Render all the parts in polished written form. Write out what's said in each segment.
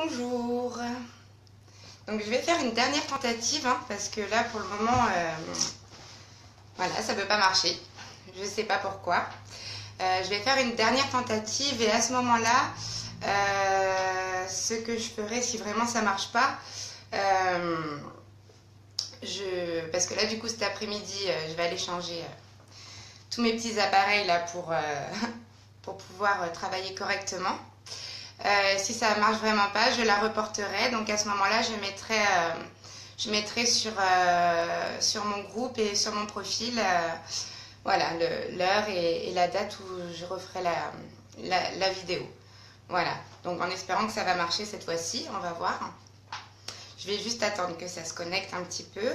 Bonjour. Donc je vais faire une dernière tentative parce que là pour le moment voilà, ça ne peut pas marcher. Je ne sais pas pourquoi. Je vais faire une dernière tentative et à ce moment-là, ce que je ferai si vraiment ça ne marche pas, parce que là du coup cet après-midi, je vais aller changer tous mes petits appareils là pour pouvoir travailler correctement. Si ça ne marche vraiment pas, je la reporterai. Donc à ce moment-là, je mettrai sur mon groupe et sur mon profil voilà, l'heure et la date où je referai la vidéo. Voilà, donc en espérant que ça va marcher cette fois-ci, on va voir. Je vais juste attendre que ça se connecte un petit peu.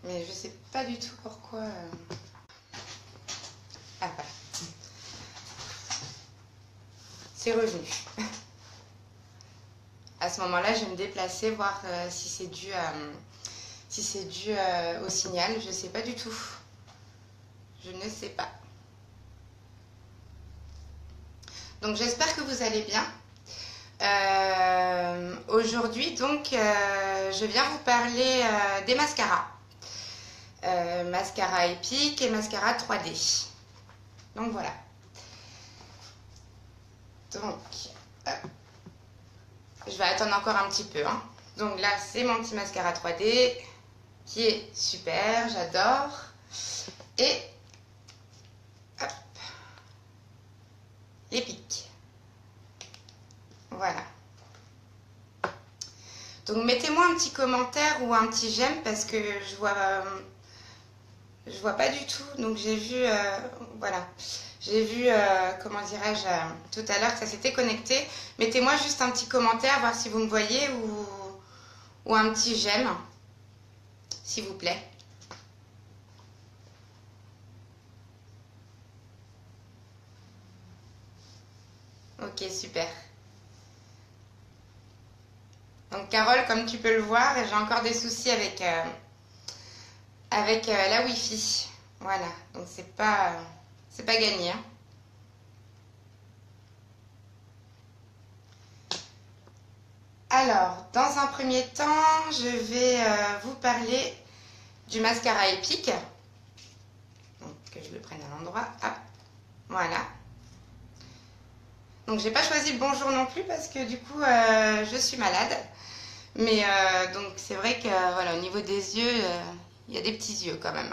Mais je sais pas du tout pourquoi. Ah voilà. C'est revenu. À ce moment-là, je vais me déplacer, voir si c'est dû au signal. Je ne sais pas du tout. Je ne sais pas. Donc j'espère que vous allez bien. Aujourd'hui, donc, je viens vous parler des mascaras. Mascara épique et mascara 3D. Donc voilà. Donc, je vais attendre encore un petit peu. Donc là, c'est mon petit mascara 3D qui est super, j'adore. Et hop, l'épique. Voilà. Donc mettez-moi un petit commentaire ou un petit j'aime parce que je vois pas du tout. Donc j'ai vu, voilà. J'ai vu, comment dirais-je, tout à l'heure que ça s'était connecté. Mettez-moi juste un petit commentaire, voir si vous me voyez ou un petit j'aime, s'il vous plaît. Ok, super. Donc Carole, comme tu peux le voir, j'ai encore des soucis avec la Wi-Fi. Voilà, donc c'est pas gagné. Alors, dans un premier temps, je vais vous parler du mascara épique. Donc, que je le prenne à l'endroit. Hop, voilà. Donc, j'ai pas choisi le bonjour non plus parce que du coup, je suis malade. Mais donc, c'est vrai que voilà, au niveau des yeux, il y a des petits yeux quand même.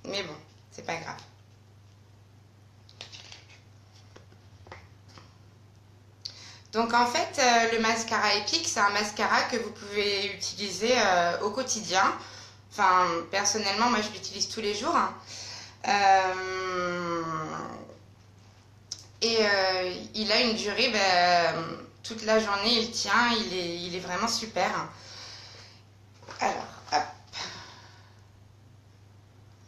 Mais bon, c'est pas grave. Donc en fait, le mascara épique, c'est un mascara que vous pouvez utiliser au quotidien. Enfin, personnellement, moi je l'utilise tous les jours. Il a une durée, toute la journée, il tient, il est vraiment super. Alors, hop.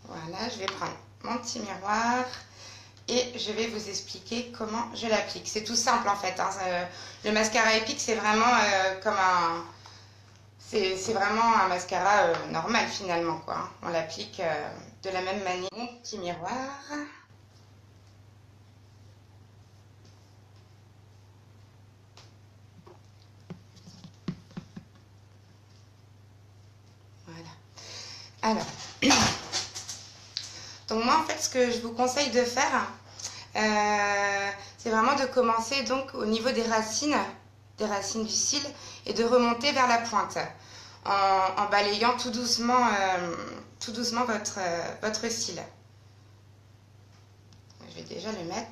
Voilà, je vais prendre mon petit miroir. Et je vais vous expliquer comment je l'applique. C'est tout simple en fait. Le mascara épique, c'est vraiment c'est vraiment un mascara normal finalement, quoi. On l'applique de la même manière. Mon petit miroir. Voilà. Alors, donc moi en fait, ce que je vous conseille de faire, c'est vraiment de commencer donc au niveau des racines du cil et de remonter vers la pointe en balayant tout doucement votre cil. Je vais déjà le mettre.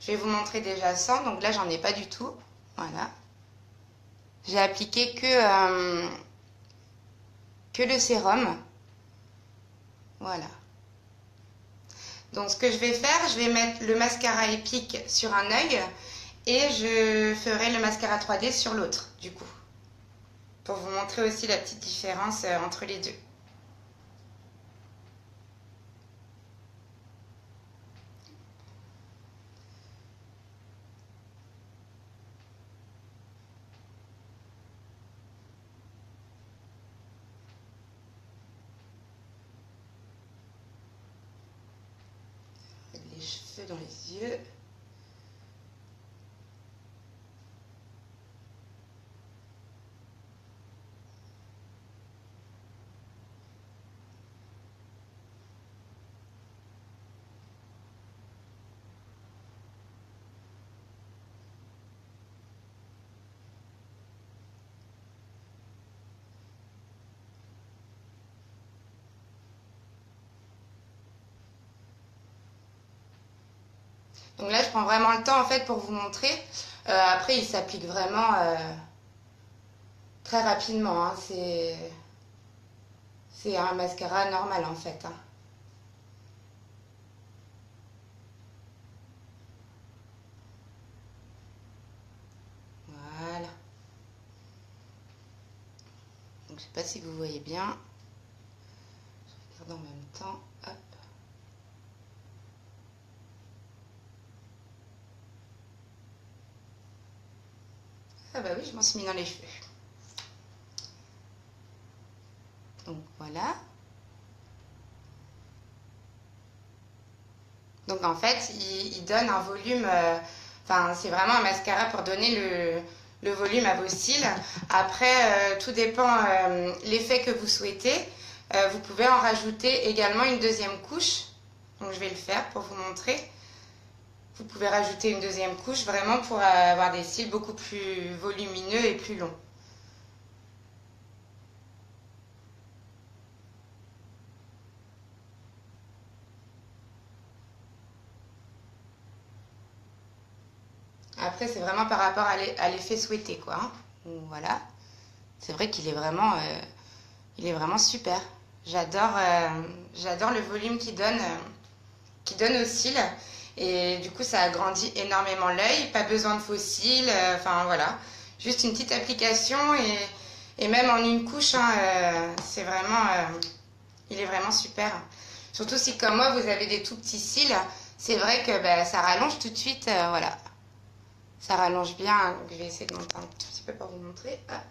Je vais vous montrer déjà sans. Donc là, j'en ai pas du tout. Voilà. J'ai appliqué que le sérum. Voilà. Donc ce que je vais faire, je vais mettre le mascara épique sur un œil et je ferai le mascara 3D sur l'autre, du coup. Pour vous montrer aussi la petite différence entre les deux. feu dans les yeux. Donc là, je prends vraiment le temps en fait pour vous montrer. Après, il s'applique vraiment très rapidement, hein. C'est un mascara normal en fait, hein. Voilà. Donc, je sais pas si vous voyez bien. Je regarde en même temps. Hop. Ah bah oui, je m'en suis mis dans les cheveux. Donc voilà. Donc en fait, il donne un volume, enfin c'est vraiment un mascara pour donner le volume à vos cils. Après, tout dépend l'effet que vous souhaitez. Vous pouvez en rajouter également une deuxième couche. Donc je vais le faire pour vous montrer. Vous pouvez rajouter une deuxième couche vraiment pour avoir des cils beaucoup plus volumineux et plus longs. Après, c'est vraiment par rapport à l'effet souhaité, quoi, hein. Donc, voilà. C'est vrai qu'il est vraiment super. J'adore le volume qu'il donne aux cils. Et du coup, ça agrandit énormément l'œil. Pas besoin de faux cils. Enfin, voilà. Juste une petite application et même en une couche, hein, c'est vraiment... il est vraiment super. Surtout si, comme moi, vous avez des tout petits cils, c'est vrai que bah, ça rallonge tout de suite. Voilà. Ça rallonge bien. Donc, je vais essayer de monter un tout petit peu pour vous montrer. Hop.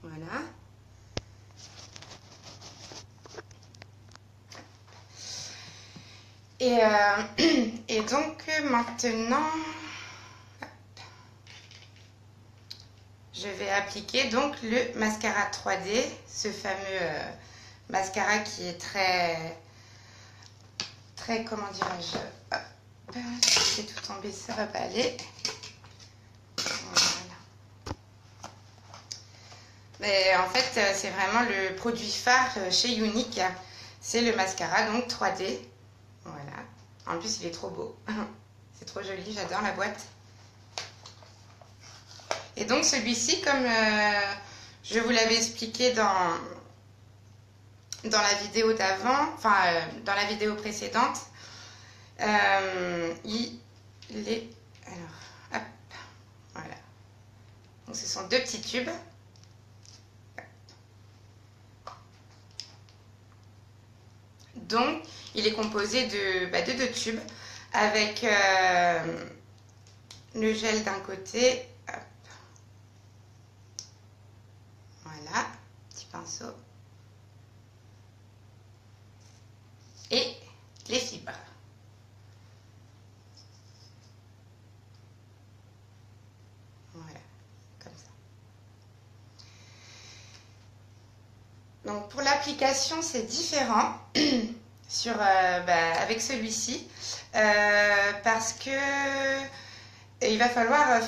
Voilà. Et donc maintenant, je vais appliquer donc le mascara 3D, ce fameux mascara qui est très, comment dirais-je, c'est tout tombé, ça va pas aller. Voilà. Mais en fait, c'est vraiment le produit phare chez Younique, c'est le mascara donc 3D. Voilà. En plus, il est trop beau. C'est trop joli, j'adore la boîte. Et donc celui-ci, comme je vous l'avais expliqué dans la vidéo d'avant, enfin dans la vidéo précédente, il est... Alors, hop, voilà. Donc ce sont deux petits tubes. Donc, il est composé de deux tubes avec le gel d'un côté. Hop. Voilà, petit pinceau. Et les fibres. Voilà, comme ça. Donc, pour l'application, c'est différent. Avec celui-ci parce que il va falloir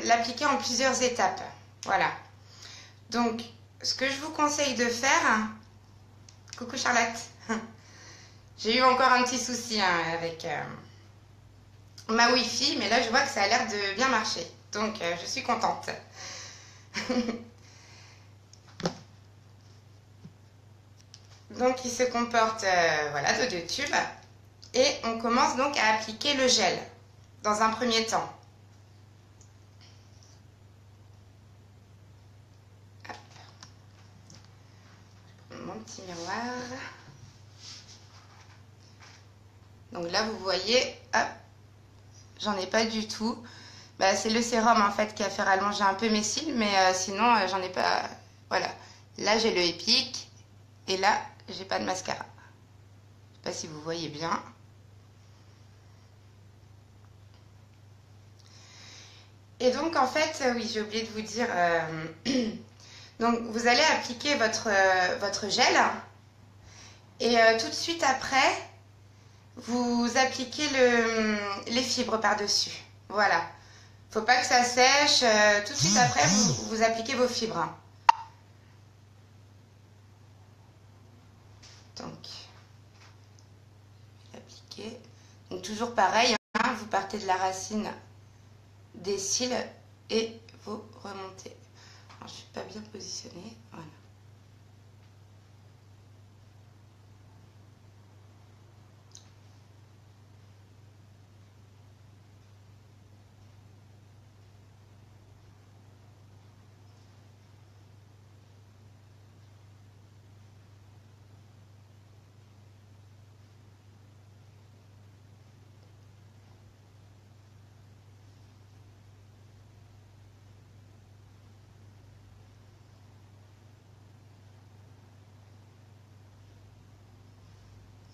l'appliquer en plusieurs étapes. Voilà. Donc, ce que je vous conseille de faire... Coucou Charlotte. J'ai eu encore un petit souci avec ma Wi-Fi, mais là, je vois que ça a l'air de bien marcher. Donc, je suis contente. Donc, il se comporte voilà, de deux tubes. Et on commence donc à appliquer le gel dans un premier temps. Hop. Je prends mon petit miroir. Donc là, vous voyez, hop, j'en ai pas du tout. Bah, c'est le sérum en fait qui a fait rallonger un peu mes cils, mais sinon, j'en ai pas. Voilà. Là, j'ai le Epic et là, j'ai pas de mascara. sais pas si vous voyez bien. Et donc en fait, oui, j'ai oublié de vous dire, donc vous allez appliquer votre gel et tout de suite après, vous appliquez les fibres par-dessus. Voilà. Faut pas que ça sèche. Tout de suite après, vous appliquez vos fibres. Donc, appliquer. Donc toujours pareil, hein, vous partez de la racine des cils et vous remontez. Alors, je suis pas bien positionnée. Voilà.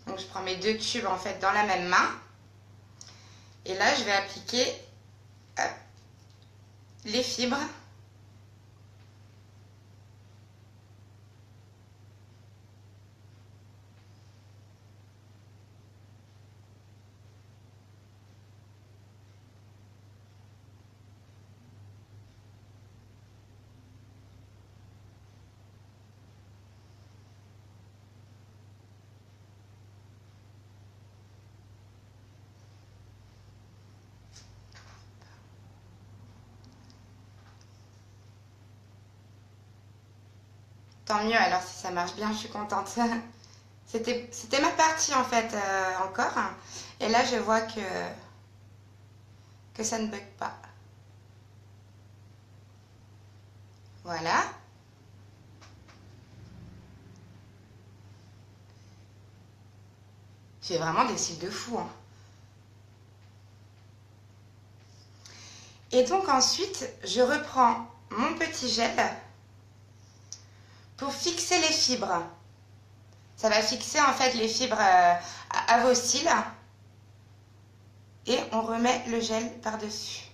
Donc je prends mes 2 tubes en fait dans la même main. Et là, je vais appliquer les fibres. Tant mieux, alors si ça marche bien, je suis contente. C'était ma partie en fait encore. Et là, je vois que ça ne bug pas. Voilà. J'ai vraiment des cils de fou. Hein. Et donc ensuite, je reprends mon petit gel pour fixer les fibres. Ça va fixer en fait les fibres à vos cils. Et on remet le gel par-dessus.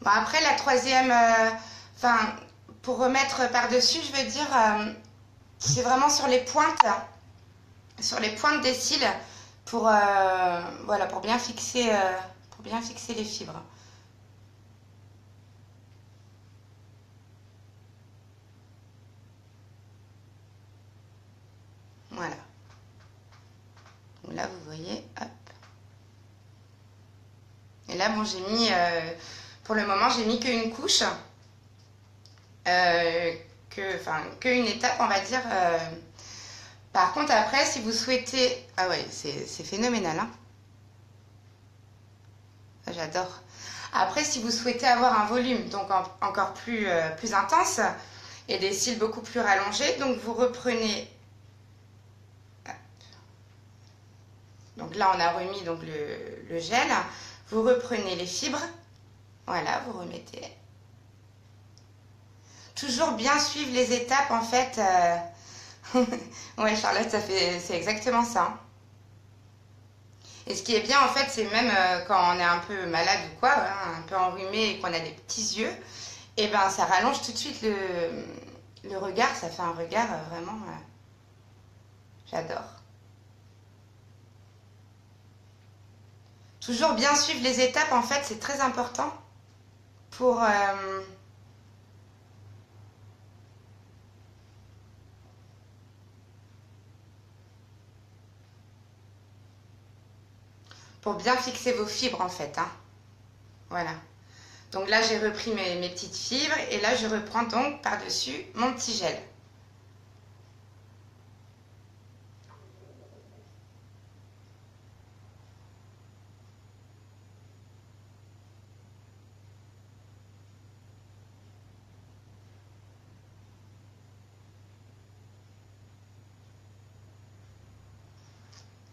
Bon, après la troisième, enfin, pour remettre par-dessus, je veux dire, c'est vraiment sur les pointes des cils pour, voilà, pour bien fixer les fibres. Voilà. Donc là, vous voyez, hop. Et là, bon, j'ai mis, pour le moment, j'ai mis qu'une couche, qu'une étape, on va dire. Par contre, après, si vous souhaitez... Ah ouais, c'est phénoménal, hein. J'adore. Après, si vous souhaitez avoir un volume donc encore plus intense et des cils beaucoup plus rallongés, donc vous reprenez... Donc là, on a remis donc le gel. Vous reprenez les fibres. Voilà, vous remettez. Toujours bien suivre les étapes, en fait. Ouais, Charlotte, c'est exactement ça. Et ce qui est bien, en fait, c'est même quand on est un peu malade ou quoi, hein, un peu enrhumé et qu'on a des petits yeux, et ben ça rallonge tout de suite le regard. Ça fait un regard vraiment... j'adore. Toujours bien suivre les étapes, en fait, c'est très important pour... pour bien fixer vos fibres, en fait. Hein. Voilà. Donc là, j'ai repris mes petites fibres et là, je reprends donc par-dessus mon petit gel.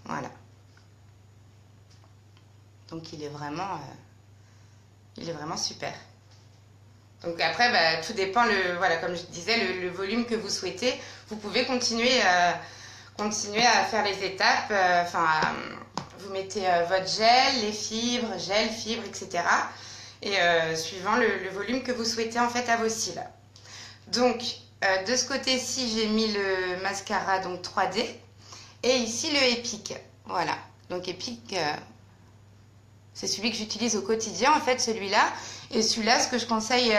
Voilà. Donc il est vraiment Il est vraiment super. Donc après, bah, tout dépend, voilà, comme je disais, le volume que vous souhaitez. Vous pouvez continuer à faire les étapes. Vous mettez votre gel, les fibres, etc. Et suivant le volume que vous souhaitez en fait à vos cils. Donc, de ce côté-ci, j'ai mis le mascara donc 3D. Et ici, le Epic. Voilà. Donc, Epic, c'est celui que j'utilise au quotidien, en fait, celui-là. Et celui-là, ce que je conseille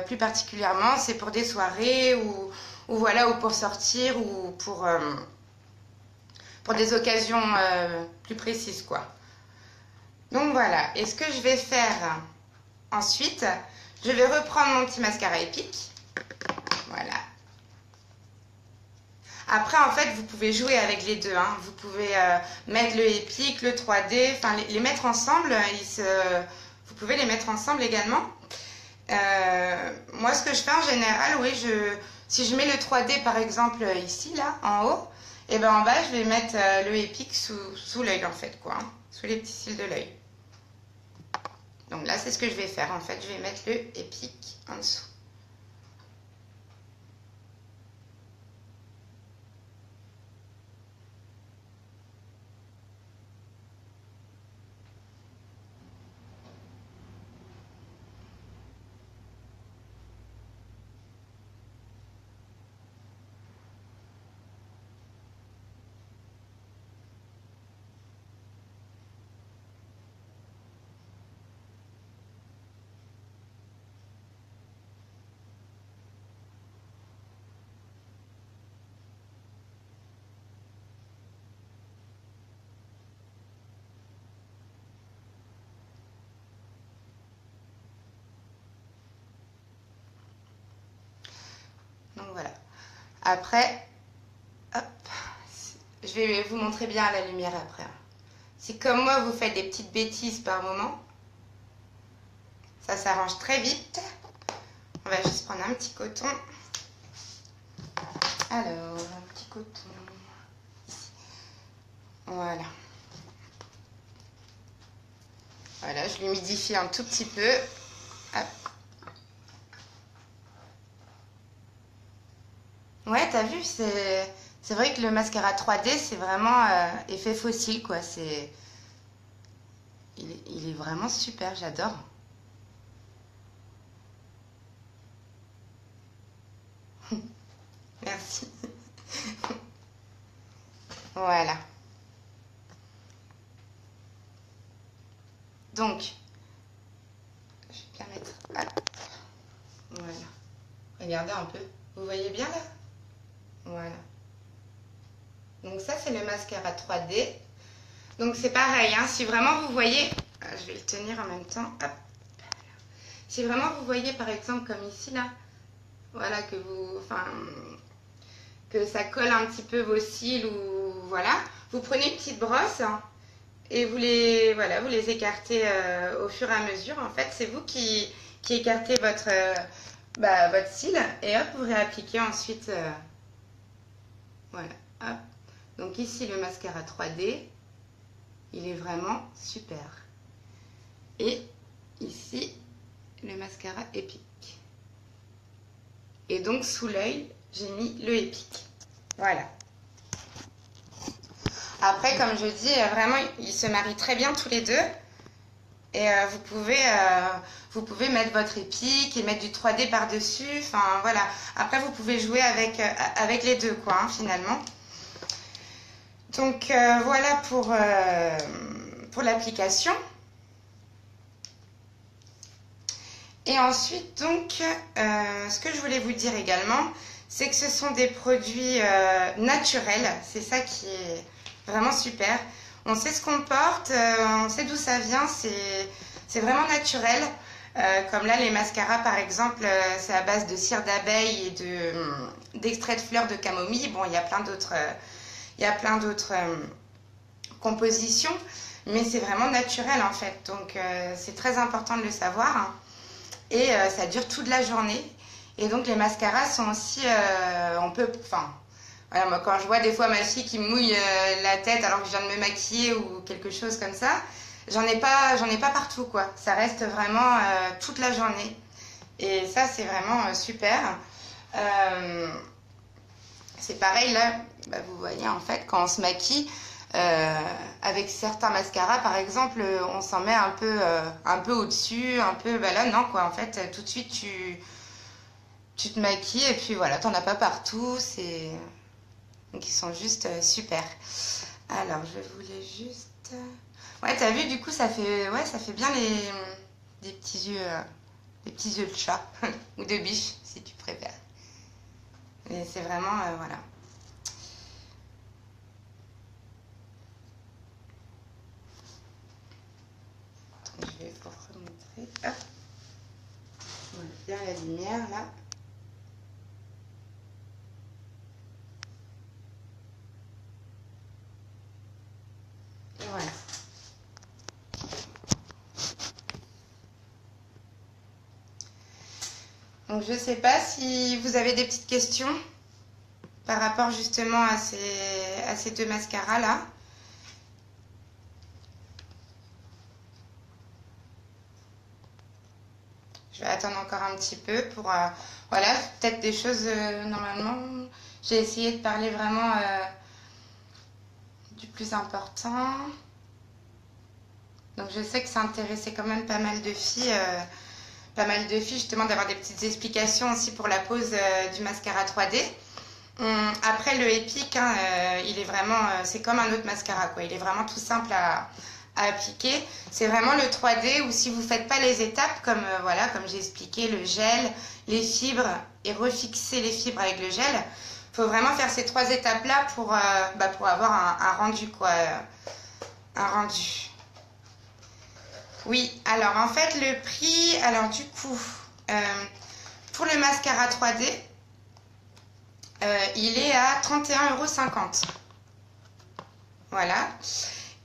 plus particulièrement, c'est pour des soirées ou voilà, ou pour sortir ou pour des occasions plus précises, quoi. Donc, voilà. Et ce que je vais faire ensuite, je vais reprendre mon petit mascara Epic. Voilà. Après, en fait, vous pouvez jouer avec les deux. Hein. Vous pouvez mettre le Epic, le 3D, enfin les mettre ensemble. Vous pouvez les mettre ensemble également. Moi, ce que je fais en général, oui, si je mets le 3D par exemple ici, là, en haut, et ben en bas, je vais mettre le Epic sous l'œil, en fait, quoi, hein, sous les petits cils de l'œil. Donc là, c'est ce que je vais faire. En fait, je vais mettre le Epic en dessous. Donc voilà. Après, hop, je vais vous montrer bien à la lumière après. Si comme moi vous faites des petites bêtises par moment, ça s'arrange très vite. On va juste prendre un petit coton. Alors, un petit coton. Ici. Voilà. Voilà, je l'humidifie un tout petit peu. Hop. Ouais, t'as vu, c'est vrai que le mascara 3D, c'est vraiment effet fossile, quoi. Il est vraiment super, j'adore. Merci. Voilà. Donc, je vais bien mettre... Hop. Voilà. Regardez un peu. Vous voyez bien là? Voilà. Donc ça, c'est le mascara 3D. Donc c'est pareil, hein, si vraiment vous voyez... Je vais le tenir en même temps. Hop. Si vraiment vous voyez, par exemple, comme ici, là, voilà, que ça colle un petit peu vos cils ou voilà, vous prenez une petite brosse et vous les écartez au fur et à mesure. En fait, c'est vous qui écartez votre cil et hop, vous réappliquez ensuite. Voilà, hop. Donc ici, le mascara 3D, il est vraiment super. Et ici, le mascara Epic. Et donc, sous l'œil, j'ai mis le Epic. Voilà. Après, comme je dis, vraiment, ils se marient très bien tous les deux. Et vous pouvez mettre votre Epic et mettre du 3D par-dessus. Enfin, voilà. Après, vous pouvez jouer avec les deux, quoi, hein, finalement. Donc, voilà pour l'application. Et ensuite, donc, ce que je voulais vous dire également, c'est que ce sont des produits naturels. C'est ça qui est vraiment super. On sait ce qu'on porte, on sait d'où ça vient, c'est vraiment naturel. Comme là, les mascaras, par exemple, c'est à base de cire d'abeille et d'extrait de fleurs de camomille. Bon, il y a plein d'autres compositions, mais c'est vraiment naturel en fait. Donc, c'est très important de le savoir. Hein. Et ça dure toute la journée. Et donc les mascaras sont aussi, voilà, moi quand je vois des fois ma fille qui me mouille la tête alors que je viens de me maquiller ou quelque chose comme ça, j'en ai pas partout, quoi. Ça reste vraiment toute la journée. Et ça, c'est vraiment super. C'est pareil, là, bah, vous voyez, en fait, quand on se maquille, avec certains mascaras, par exemple, on s'en met un peu au-dessus, un peu... Bah là, non, quoi. En fait, tout de suite, tu te maquilles et puis voilà, t'en as pas partout. Donc, ils sont juste super. Alors, je voulais juste... Ouais, t'as vu, du coup, ça fait bien des petits yeux de chat ou de biche, si tu préfères. Mais c'est vraiment, voilà. Donc, je vais vous remontrer. Hop. Voilà, bien la lumière, là. Et voilà. Donc, je sais pas si vous avez des petites questions par rapport justement à ces deux mascaras là. Je vais attendre encore un petit peu pour voilà, peut-être des choses normalement. J'ai essayé de parler vraiment du plus important. Donc je sais que ça intéressait quand même pas mal de filles. Justement d'avoir des petites explications aussi pour la pose du mascara 3D. Après le Epic, hein, il est vraiment, c'est comme un autre mascara, quoi. Il est vraiment tout simple à appliquer. C'est vraiment le 3D où si vous ne faites pas les étapes, comme voilà, comme j'ai expliqué, le gel, les fibres et refixer les fibres avec le gel, il faut vraiment faire ces 3 étapes-là pour avoir un rendu, quoi. Un rendu. Oui, alors en fait le prix, alors du coup, pour le mascara 3D, il est à 31,50 €. Voilà.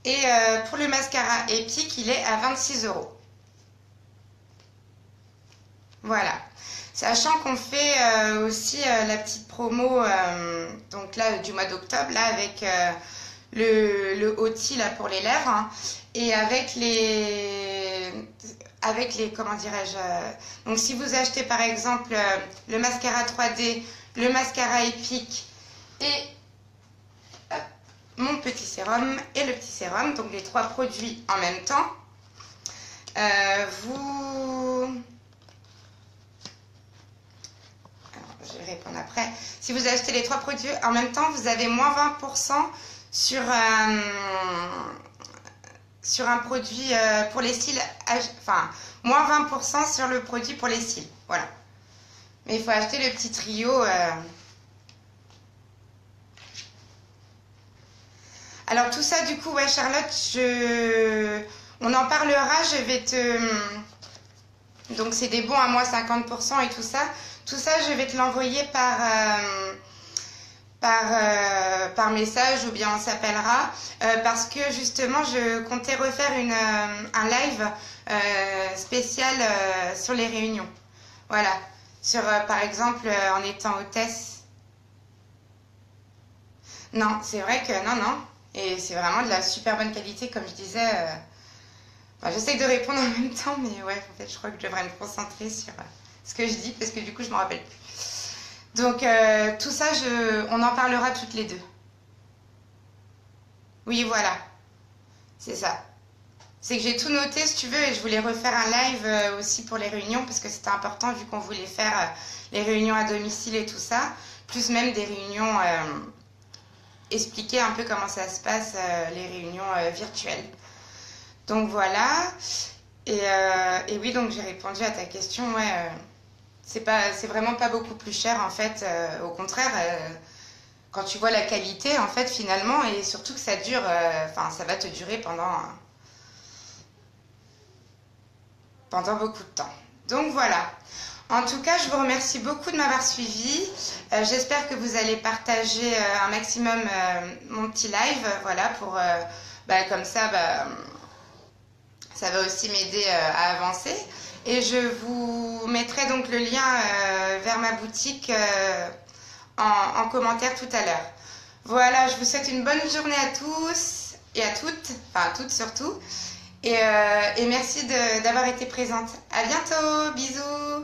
Et pour le mascara Epic, il est à 26 €. Voilà. Sachant qu'on fait aussi la petite promo donc là, du mois d'octobre, là, avec le Oti là, pour les lèvres, hein, et avec les comment dirais-je, donc si vous achetez par exemple le mascara 3D, le mascara Epic et mon petit sérum et le petit sérum, donc les 3 produits en même temps, je vais répondre après. Si vous achetez les 3 produits en même temps, vous avez moins 20% sur un produit pour les cils, enfin, moins 20% sur le produit pour les cils. Voilà. Mais il faut acheter le petit trio. Alors tout ça, du coup, ouais, Charlotte, on en parlera. Je vais donc c'est des bons à moi 50% et tout ça. Tout ça, je vais te l'envoyer par message ou bien on s'appellera parce que justement je comptais refaire un live spécial sur les réunions. Voilà, sur par exemple en étant hôtesse. Non, c'est vrai que non. Et c'est vraiment de la super bonne qualité, comme je disais. J'essaie de répondre en même temps, mais ouais, en fait, je crois que je devrais me concentrer sur ce que je dis, parce que du coup, je ne me rappelle plus. Donc, tout ça, on en parlera toutes les deux. Oui, voilà. C'est ça. C'est que j'ai tout noté, si tu veux, et je voulais refaire un live aussi pour les réunions, parce que c'était important, vu qu'on voulait faire les réunions à domicile et tout ça, plus même des réunions... expliquer un peu comment ça se passe, les réunions virtuelles. Donc voilà. Et oui, donc j'ai répondu à ta question. Ouais, c'est vraiment pas beaucoup plus cher en fait. Au contraire, quand tu vois la qualité en fait finalement, et surtout que ça dure, ça va te durer pendant beaucoup de temps. Donc voilà. En tout cas, je vous remercie beaucoup de m'avoir suivi. J'espère que vous allez partager un maximum mon petit live, voilà, pour comme ça, ça va aussi m'aider à avancer. Et je vous mettrai donc le lien vers ma boutique en commentaire tout à l'heure. Voilà, je vous souhaite une bonne journée à tous et à toutes, enfin à toutes surtout. Et merci d'avoir été présente. À bientôt, bisous.